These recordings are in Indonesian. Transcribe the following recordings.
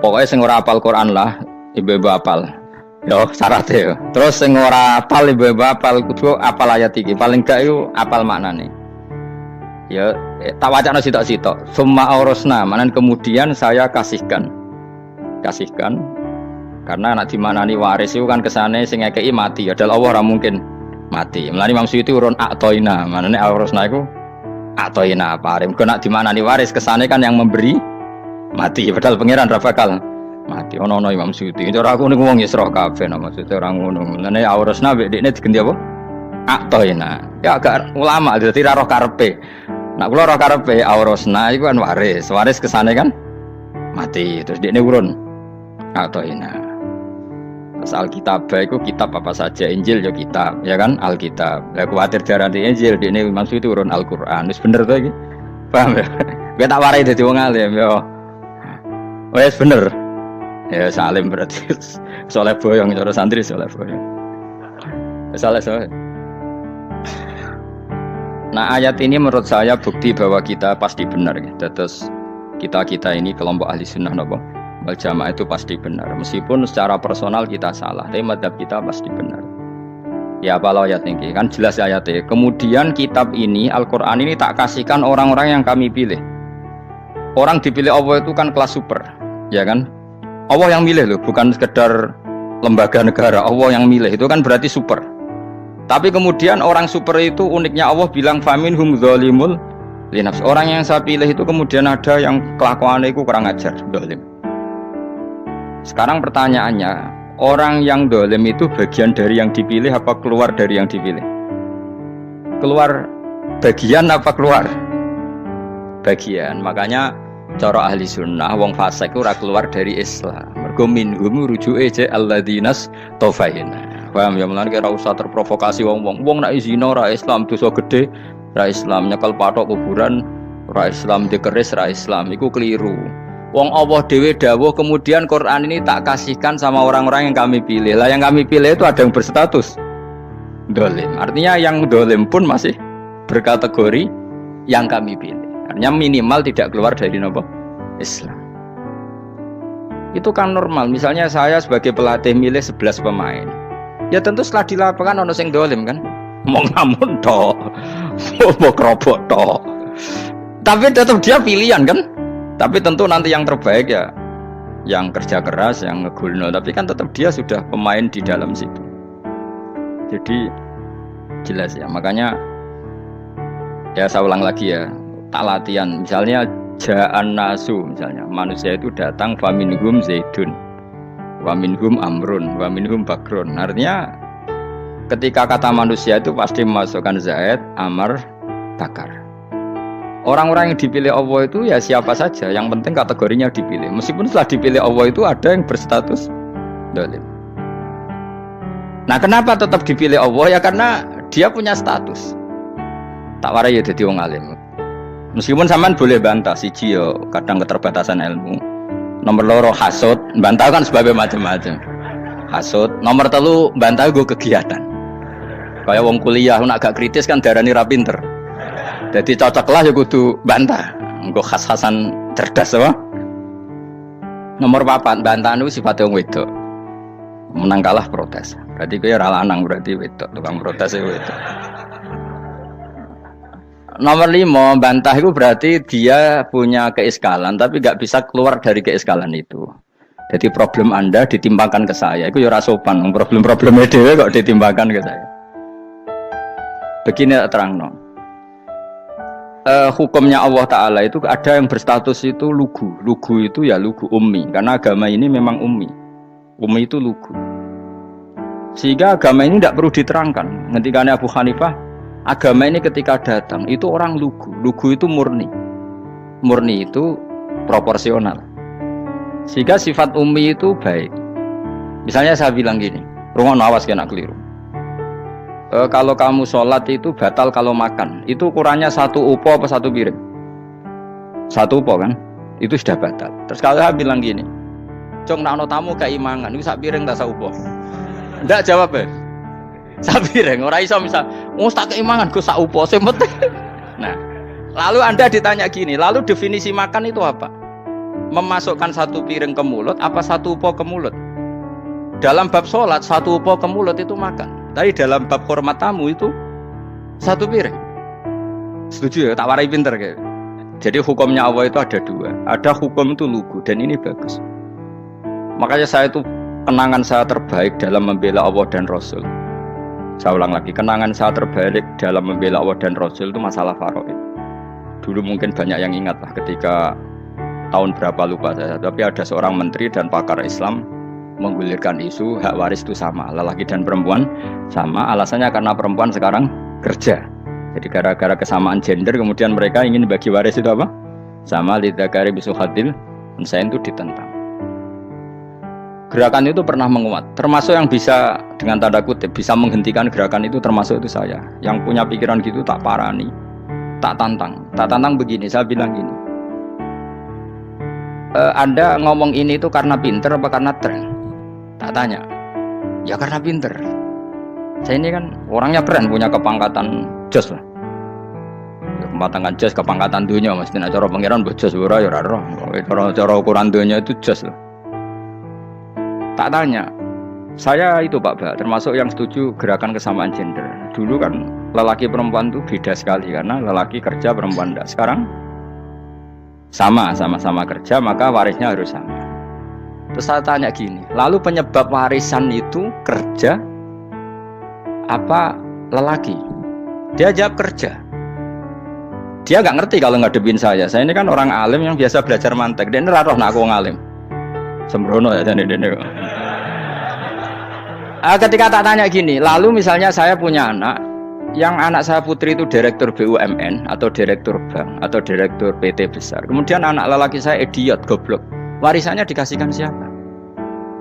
Pokoknya sing ora apal Quran lah, ibu-ibu apal. Yo syaratnya. Terus sing ora apal ibu-ibu apal kudu apal ayat iki. Paling gak yo apal maknane. Ya tak wacana sitok-sitok. Summa aurasna, manan kemudian saya kasihkan. Karena anak dimanani waris itu kan kesane sing ngekeki mati. Adalah Allah ora mungkin mati. Mulane Imam Suyuti urun atoina, manane aurasna iku atoina parim. Kok nak dimanani waris kesane kan yang memberi mati. Padahal pangeran ra bakal mati. Ono Imam Suyuti. Cara aku niku wong Isra kabeh no maksudnya ora ngono. Mulane aurasna mek dekne diganti apa? Atoina. Ya agak ulama dadi ra roh karepe. Nak kula roh karepe aurasna iku kan waris. Waris kesane kan mati. Terus dekne urun atoina. Alkitab itu kitab apa saja, Injil ya kitab, ya kan Alkitab. Lah kuwatir darani Injil dene maksud itu urun Al-Qur'an. Wis bener to iki? Paham ya? Kowe tak warai dadi wong alim ya. Wis bener. Ya salim berarti. Soleh boyong cara santri soleh boyong. Soleh. Nah, ayat ini menurut saya bukti bahwa kita pasti benar gitu. Terus kita ini kelompok ahli sunnah napa? Wal jamaah itu pasti benar, meskipun secara personal kita salah, tapi madhab kita pasti benar. Ya apa ayat ini kan jelas ayatnya. Kemudian kitab ini Al-Quran ini tak kasihkan orang-orang yang kami pilih. Orang dipilih Allah itu kan kelas super, ya kan? Allah yang milih loh, bukan sekedar lembaga negara. Allah yang milih itu kan berarti super. Tapi kemudian orang super itu uniknya Allah bilang faminhum dzalimul linafs. Orang yang saya pilih itu kemudian ada yang kelakuannya itu kurang ajar, zalim. Sekarang pertanyaannya, orang yang dolim itu bagian dari yang dipilih apa keluar dari yang dipilih? Keluar bagian apa keluar? Bagian. Makanya cara ahli sunnah, wong fasik ora keluar dari Islam. Mergo minhum rujuke je alladinas tofaina. Paham ya, mulane ora usah terprovokasi wong-wong. Wong nek zina ora Islam, dosa gede ora Islam, nyekel patok kuburan ora Islam, dikeris ora Islam, iku keliru. Wong Allah dhewe dawuh kemudian Quran ini tak kasihkan sama orang-orang yang kami pilih. Lah yang kami pilih itu ada yang berstatus dolim. Artinya yang dolim pun masih berkategori yang kami pilih. Artinya minimal tidak keluar dari nopo Islam. Itu kan normal. Misalnya saya sebagai pelatih milih 11 pemain. Ya tentu setelah di lapangan ono sing dolim kan. Mau ngamun toh. Mau kerobok toh. Tapi tetap dia pilihan kan. Tapi tentu nanti yang terbaik ya yang kerja keras, yang ngegulno. Tapi kan tetap dia sudah pemain di dalam situ. Jadi jelas ya. Makanya ya saya ulang lagi ya, tak latihan. Misalnya ja'an nasu, misalnya manusia itu datang faminhum zaidun, waminhum amrun, waminhum bakrun. Artinya ketika kata manusia itu pasti memasukkan zaid, amr, bakar. Orang-orang yang dipilih Allah itu ya siapa saja, yang penting kategorinya dipilih. Meskipun setelah dipilih Allah itu ada yang berstatus dolim. Nah kenapa tetap dipilih Allah? Ya karena dia punya status. Tak warai ya jadi wong alim. Meskipun sampean boleh bantah siji yo kadang keterbatasan ilmu. Nomor loro hasud, bantah kan sebabnya macam-macam. Hasud, nomor telu bantah gue kegiatan. Kayak wong kuliah nak agak kritis kan darani ra pinter. Jadi cocoklah ya kudu bantah. Engko khas-khasan cerdas apa? Nomor 4 bantahan itu sifatnya wong wedok. Menang kalah protes. Berarti kowe ora lanang berarti wedok, tukang protes itu wedok. Nomor 5 bantah itu berarti dia punya keiskalan tapi enggak bisa keluar dari keiskalan itu. Jadi problem Anda ditimbangkan ke saya, itu ya ora sopan. Problem-problemnya dhewe kok ditimbangkan ke saya. Begini terangno. Hukumnya Allah Ta'ala itu ada yang berstatus itu lugu. Lugu itu ya lugu ummi. Karena agama ini memang ummi. Ummi itu lugu. Sehingga agama ini tidak perlu diterangkan. Ketika Abu Hanifah, agama ini ketika datang itu orang lugu. Lugu itu murni. Murni itu proporsional. Sehingga sifat ummi itu baik. Misalnya saya bilang gini, rungono awas kena keliru. Kalau kamu sholat itu batal kalau makan. Itu ukurannya 1 upo apa 1 piring? 1 upo kan? Itu sudah batal. Terus kalau saya bilang gini, Cong nak ono tamu keimangan, itu 1 piring tak 1 upo? Enggak jawab ya? 1 piring, orang iso misal, tak keimangan, gue 1 upo semut. Nah, lalu Anda ditanya gini, lalu definisi makan itu apa? memasukkan satu piring ke mulut apa satu upo ke mulut. Dalam bab sholat satu upo ke mulut itu makan. Tapi dalam bab hormat tamu itu satu piring. Setuju ya? Tak warai pinter kayak. Jadi hukumnya Allah itu ada dua. Ada hukum itu lugu dan ini bagus. Makanya saya itu kenangan saya terbaik dalam membela Allah dan Rasul. Saya ulang lagi, kenangan saya terbaik dalam membela Allah dan Rasul itu masalah faraid. Dulu mungkin banyak yang ingat lah ketika tahun berapa lupa saya, tapi ada seorang menteri dan pakar Islam menggulirkan isu hak waris itu sama, lelaki dan perempuan sama. Alasannya karena perempuan sekarang kerja. Jadi gara-gara kesamaan gender kemudian mereka ingin bagi waris itu apa? Sama lidzakari bisul hadil unsayain itu ditentang. Gerakan itu pernah menguat, termasuk yang bisa dengan tanda kutip bisa menghentikan gerakan itu termasuk itu saya. Yang punya pikiran gitu tak parani, tak tantang begini, saya bilang gini. Anda ngomong ini itu karena pinter apa karena tren? Tak tanya. Ya karena pinter. Saya ini kan orangnya keren, punya kepangkatan jos lah. Kepangkatan jos, kepangkatan dunia, mestinya cara pangeran buat jos ora ya ora roh. Cara ukuran dunia itu jos lah. Tak tanya, saya itu Pak Ba, termasuk yang setuju gerakan kesamaan gender. Dulu kan lelaki perempuan itu beda sekali karena lelaki kerja perempuan tidak. Sekarang sama-sama kerja maka warisnya harus sama. Terus saya tanya gini, lalu penyebab warisan itu kerja apa lelaki? Dia jawab kerja. Dia nggak ngerti kalau ngadepin saya. Saya ini kan orang alim yang biasa belajar mantek. Dia ini roh nak aku ngalim. Sembrono ya jadi dene. Ketika tak tanya gini, lalu misalnya saya punya anak, yang anak saya putri itu direktur BUMN atau direktur bank atau direktur PT besar. Kemudian anak lelaki saya idiot, goblok. Warisannya dikasihkan siapa?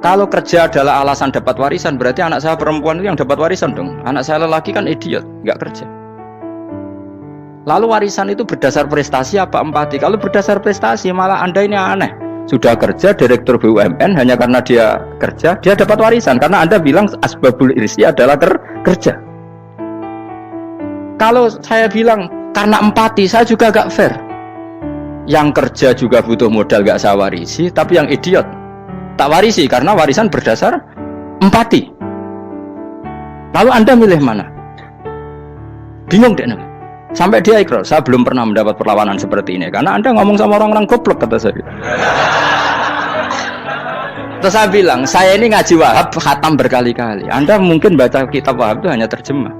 Kalau kerja adalah alasan dapat warisan, berarti anak saya perempuan itu yang dapat warisan dong. Anak saya lelaki kan idiot, nggak kerja. Lalu warisan itu berdasar prestasi apa empati? Kalau berdasar prestasi malah Anda ini aneh. Sudah kerja direktur BUMN hanya karena dia kerja, dia dapat warisan karena Anda bilang asbabul irsi adalah kerja. Kalau saya bilang karena empati, saya juga gak fair. Yang kerja juga butuh modal gak saya warisi, tapi yang idiot tak warisi karena warisan berdasar empati. Lalu Anda milih mana? Bingung deh. Sampai dia ikrar, saya belum pernah mendapat perlawanan seperti ini karena Anda ngomong sama orang-orang goblok, kata saya. Terus saya bilang, saya ini ngaji Wahab khatam berkali-kali. Anda mungkin baca kitab Wahab itu hanya terjemah.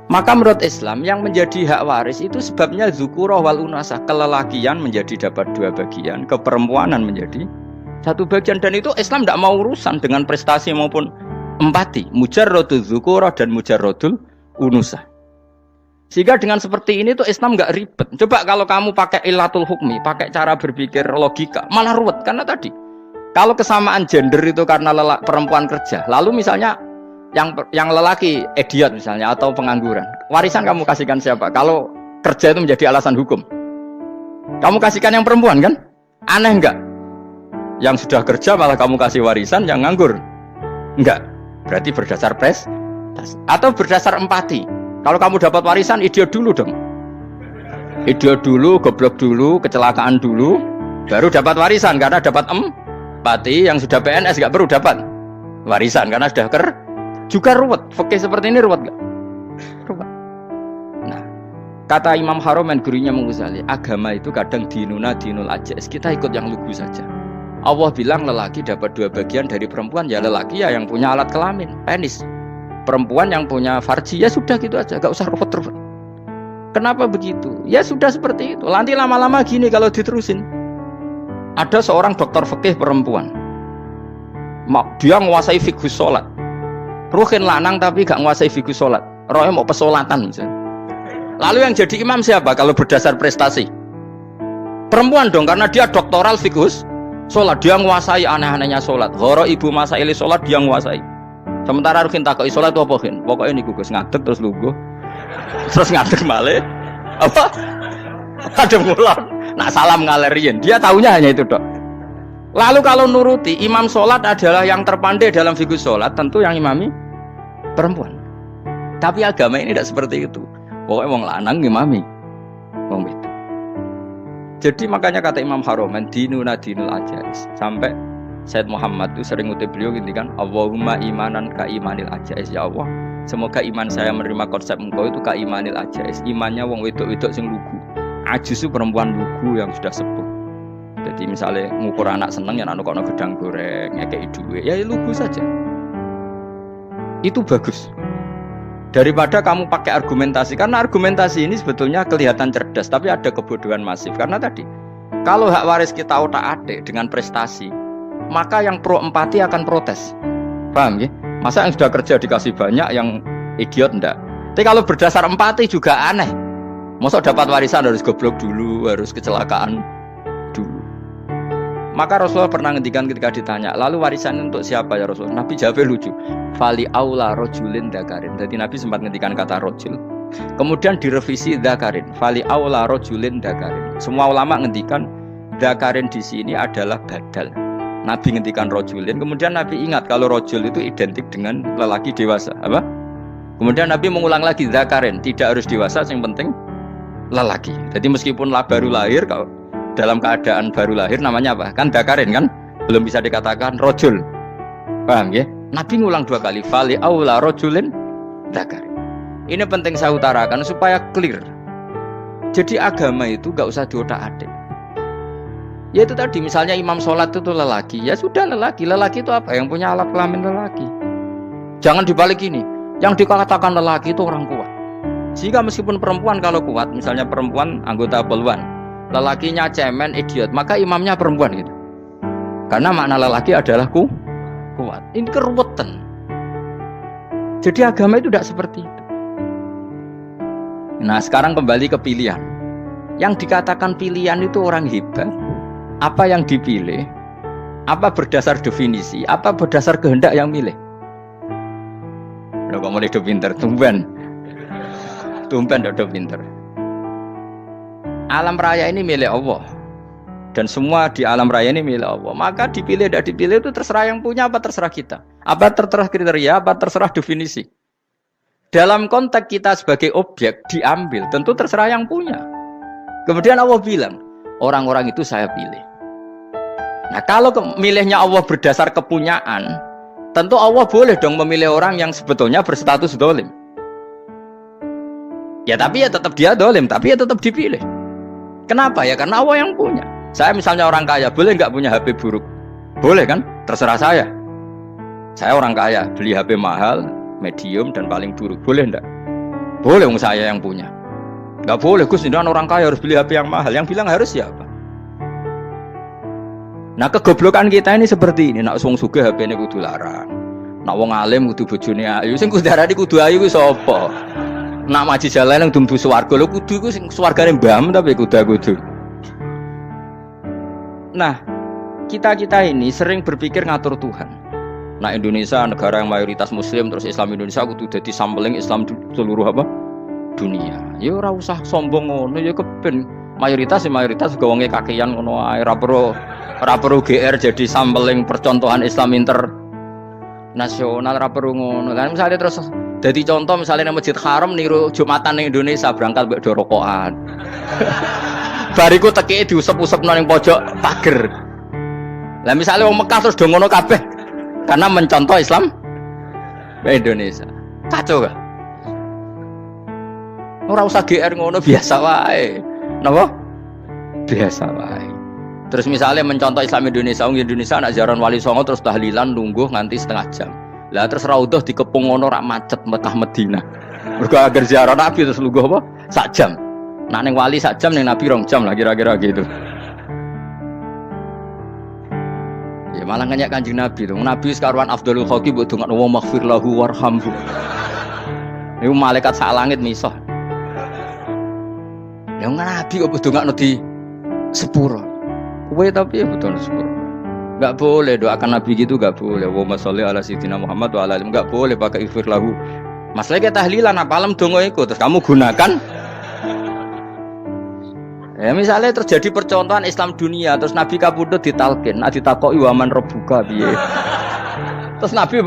Maka menurut Islam yang menjadi hak waris itu sebabnya zukurah wal unasah, kelelakian menjadi dapat dua bagian, keperempuanan menjadi satu bagian, dan itu Islam tidak mau urusan dengan prestasi maupun empati, mujarrodul zukurah dan mujarrodul unusah. Sehingga dengan seperti ini tuh Islam nggak ribet. Coba kalau kamu pakai ilatul hukmi, pakai cara berpikir logika, malah ruwet. Karena tadi, kalau kesamaan gender itu karena perempuan kerja, lalu misalnya yang lelaki idiot misalnya atau pengangguran, warisan kamu kasihkan siapa? Kalau kerja itu menjadi alasan hukum, kamu kasihkan yang perempuan kan? Aneh nggak? Yang sudah kerja malah kamu kasih warisan yang nganggur? Enggak. Berarti berdasar prestasi atau berdasar empati. Kalau kamu dapat warisan, idiot dulu dong. Idiot dulu, goblok dulu, kecelakaan dulu, baru dapat warisan karena dapat empati. Yang sudah PNS nggak perlu dapat warisan karena sudah juga ruwet. Fikih seperti ini ruwet nggak? Ruwet. Nah, kata Imam Haromen gurunya Menguzali, agama itu kadang dinuna dinul ajais. Kita ikut yang lugu saja. Allah bilang lelaki dapat dua bagian dari perempuan, ya lelaki ya yang punya alat kelamin, penis. Perempuan yang punya farji, ya sudah gitu aja, gak usah ruwet-ruwet. Kenapa begitu? Ya sudah seperti itu. Nanti lama-lama gini kalau diterusin. Ada seorang dokter fikih perempuan, dia menguasai fikih sholat. Ruhin lanang tapi gak menguasai fikih sholat. Rohnya mau pesolatan misalnya. Lalu yang jadi imam siapa kalau berdasar prestasi? Perempuan dong, karena dia doktoral fikih sholat. Dia menguasai aneh-anehnya sholat. Horo ibu masaili sholat dia menguasai. Sementara Ruhin takoi sholat itu apa Ruhin? Pokoknya ini gugus ngadeg terus lugu, terus ngadeg malih, apa? Ada mulan. Nah salam ngalerian. Dia tahunya hanya itu dok. Lalu kalau nuruti imam sholat adalah yang terpandai dalam fikih sholat, tentu yang imami perempuan. Tapi agama ini tidak seperti itu. Pokoknya wong lanang imami, wong itu. Jadi makanya kata Imam Haromen, dinuna dinul ajais. Sampai Said Muhammad itu sering ngutip beliau gitu kan, Allahumma imanan ka imanil ajais. Ya Allah, semoga iman saya menerima konsep engkau itu ka imanil ajais. Imannya wong wedok-wedok sing lugu. Ajus itu perempuan lugu yang sudah sepuh. Jadi misalnya ngukur anak seneng ya anak kono gedang goreng, ngekei duit, ya lugu saja. Itu bagus. Daripada kamu pakai argumentasi, karena argumentasi ini sebetulnya kelihatan cerdas, tapi ada kebodohan masif. Karena tadi, kalau hak waris kita otak-atik dengan prestasi, maka yang pro empati akan protes. Paham ya? Masa yang sudah kerja dikasih banyak, yang idiot enggak? Tapi kalau berdasar empati juga aneh. Masa dapat warisan harus goblok dulu, harus kecelakaan dulu. Maka Rasulullah pernah ngendikan ketika ditanya, lalu warisan untuk siapa ya Rasulullah? Nabi jawabnya lucu. Fali aula rojulin dakarin. Jadi Nabi sempat ngendikan kata rojul. Kemudian direvisi dakarin. Fali aula rojulin dakarin. Semua ulama ngendikan dakarin di sini adalah badal. Nabi ngendikan rojulin. Kemudian Nabi ingat kalau rojul itu identik dengan lelaki dewasa. Apa? Kemudian Nabi mengulang lagi dakarin. Tidak harus dewasa, yang penting lelaki. Jadi meskipun baru lahir, kalau dalam keadaan baru lahir namanya apa? Kan dakarin kan? Belum bisa dikatakan rojul. Paham ya? Nabi ngulang 2 kali. Fali aula rojulin dakarin. Ini penting saya utarakan supaya clear. Jadi agama itu gak usah diotak-atik. Ya itu tadi misalnya imam sholat itu lelaki. Ya sudah lelaki. Lelaki itu apa? Yang punya alat kelamin lelaki. Jangan dibalik ini. Yang dikatakan lelaki itu orang kuat. Sehingga meskipun perempuan kalau kuat, misalnya perempuan anggota poluan, lelakinya cemen, idiot, maka imamnya perempuan gitu. Karena makna lelaki adalah kuat. Ini keruwetan. Jadi agama itu tidak seperti itu. Nah sekarang kembali ke pilihan. Yang dikatakan pilihan itu orang hebat. Apa yang dipilih? Apa berdasar definisi? Apa berdasar kehendak yang milih? Loh kok mulai do pinter, tumben do pinter. Alam raya ini milik Allah. Dan semua di alam raya ini milik Allah. Maka dipilih tidak dipilih itu terserah yang punya apa terserah kita. Apa terserah kriteria, apa terserah definisi. Dalam konteks kita sebagai objek diambil, tentu terserah yang punya. Kemudian Allah bilang, orang-orang itu saya pilih. Nah kalau milihnya Allah berdasar kepunyaan, tentu Allah boleh dong memilih orang yang sebetulnya berstatus dolim. Ya tapi ya tetap dia dolim, tapi ya tetap dipilih. Kenapa ya? Karena Allah yang punya. Saya misalnya orang kaya, boleh nggak punya HP buruk? Boleh kan? Terserah saya. Saya orang kaya, beli HP mahal, medium dan paling buruk. Boleh nggak? Boleh, saya yang punya. Nggak boleh, Gus, ini orang kaya harus beli HP yang mahal. Yang bilang harus siapa? Nah kegoblokan kita ini seperti ini. Nak wong sugih HP ini kudu larang. Nak wong alim kudu bojone ayu. Sing kudu darani kudu ayu kuwi sapa? Nak maji jalan yang dumbu swarga lho kudu iku sing swargane mbam tapi kudu. Nah, kita ini sering berpikir ngatur Tuhan. Nah, Indonesia negara yang mayoritas muslim terus Islam Indonesia kudu dadi sampling Islam seluruh apa? Dunia. Ya ora usah sombong ngono ya keben. Mayoritas juga wonge kakean ngono ae ora perlu GR jadi sampling percontohan Islam internasional ora perlu ngono. Kan misalnya terus jadi contoh misalnya di Masjid Haram niru Jumatan di Indonesia berangkat mbek do rokokan. Bariku teki diusep-usep nang pojok pager. Lah misalnya wong Mekah terus do ngono kabeh karena mencontoh Islam Indonesia. Kacau gak? Ora usah GR ngono biasa wae. Napa? Biasa wae. Terus misalnya mencontoh Islam Indonesia, Indonesia anak jaran Wali Songo terus tahlilan nunggu nganti setengah jam. Lah terus raudhah dikepung ngono rak macet Mekah Madinah. Mergo agar ziarah Nabi terus lungguh apa? Sak jam. Nak ning wali sak jam ning Nabi 2 jam lah kira-kira gitu. Ya malah nganyak Kanjeng Nabi to. Nabi sekaruan Afdhalul Khalqi mbok dongakno wa maghfir lahu warhamhu. Niku malaikat sak langit misah. Ya Nabi kok dongakno di sepuro. Kowe tapi ya betul sepuro. Enggak boleh doakan Nabi gitu, enggak boleh. Wa sholli ala sayyidina Muhammad wa ala alihi, enggak boleh pakai ighfir lahu. Masalahnya tahlilan apa alam donga iku terus kamu gunakan. Ya misalnya terjadi percontohan Islam dunia terus Nabi kapundhut ditalkin, nak ditakoki wa man rabbuka piye. Terus Nabi